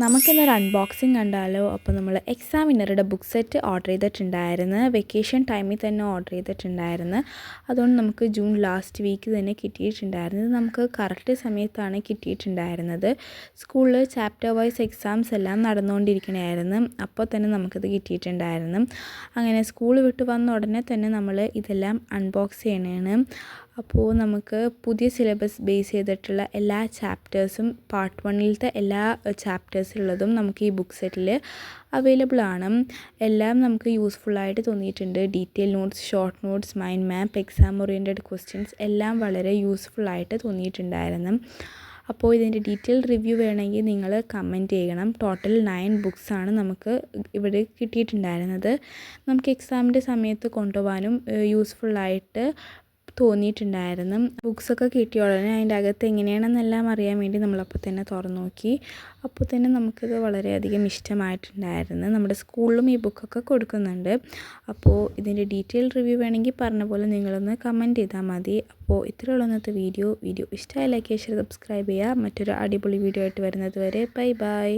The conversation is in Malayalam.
നമുക്കിന്നൊരു അൺബോക്സിങ് കണ്ടാലോ? അപ്പോൾ നമ്മൾ എക്സാമിനറുടെ ബുക്ക് സെറ്റ് ഓർഡർ ചെയ്തിട്ടുണ്ടായിരുന്നു. വെക്കേഷൻ ടൈമിൽ തന്നെ ഓർഡർ ചെയ്തിട്ടുണ്ടായിരുന്നു. അതുകൊണ്ട് നമുക്ക് ജൂൺ ലാസ്റ്റ് വീക്ക് തന്നെ കിട്ടിയിട്ടുണ്ടായിരുന്നു. ഇത് നമുക്ക് കറക്റ്റ് സമയത്താണ് കിട്ടിയിട്ടുണ്ടായിരുന്നത്. സ്കൂളിൽ ചാപ്റ്റർ വൈസ് എക്സാംസ് എല്ലാം നടന്നുകൊണ്ടിരിക്കണമായിരുന്നു. അപ്പോൾ തന്നെ നമുക്കിത് കിട്ടിയിട്ടുണ്ടായിരുന്നു. അങ്ങനെ സ്കൂൾ വിട്ട് വന്ന ഉടനെ തന്നെ നമ്മൾ ഇതെല്ലാം അൺബോക്സ് ചെയ്യണതാണ്. അപ്പോൾ നമുക്ക് പുതിയ സിലബസ് ബേസ് ചെയ്തിട്ടുള്ള എല്ലാ ചാപ്റ്റേഴ്സും പാർട്ട് 1ത്തെ എല്ലാ ചാപ്റ്റേഴ്സിലുള്ളതും നമുക്ക് ഈ ബുക്ക് സെറ്റിൽ അവൈലബിൾ ആണ്. എല്ലാം നമുക്ക് യൂസ്ഫുള്ളായിട്ട് തോന്നിയിട്ടുണ്ട്. Detail notes, short notes, mind map, exam oriented questions എല്ലാം വളരെ യൂസ്ഫുള്ളായിട്ട് തോന്നിയിട്ടുണ്ടായിരുന്നു. അപ്പോൾ ഇതിൻ്റെ ഡീറ്റെയിൽ റിവ്യൂ വേണമെങ്കിൽ നിങ്ങൾ കമൻറ്റ് ചെയ്യണം. ടോട്ടൽ 9 ബുക്സാണ് നമുക്ക് ഇവിടെ കിട്ടിയിട്ടുണ്ടായിരുന്നത്. നമുക്ക് എക്സാമിൻ്റെ സമയത്ത് കൊണ്ടുപോകാനും യൂസ്ഫുള്ളായിട്ട് തോന്നിയിട്ടുണ്ടായിരുന്നു. ബുക്സൊക്കെ കിട്ടിയ ഉടനെ അതിൻ്റെ അകത്ത് എങ്ങനെയാണെന്നെല്ലാം അറിയാൻ വേണ്ടി നമ്മളപ്പോൾ തന്നെ തുറന്നു നോക്കി. അപ്പോൾ തന്നെ നമുക്കിത് വളരെയധികം ഇഷ്ടമായിട്ടുണ്ടായിരുന്നു. നമ്മുടെ സ്കൂളിലും ഈ ബുക്കൊക്കെ കൊടുക്കുന്നുണ്ട്. അപ്പോൾ ഇതിൻ്റെ ഡീറ്റെയിൽ റിവ്യൂ വേണമെങ്കിൽ പറഞ്ഞ പോലെ നിങ്ങളൊന്ന് കമൻറ്റ് ചെയ്താൽ മതി. അപ്പോൾ ഇത്രയുള്ള ഇന്നത്തെ വീഡിയോ ഇഷ്ടമായി ലൈക്ക് ചെയ്യുക, സബ്സ്ക്രൈബ് ചെയ്യുക. മറ്റൊരു അടിപൊളി വീഡിയോ ആയിട്ട് വരുന്നത് വരെ ബൈ ബൈ.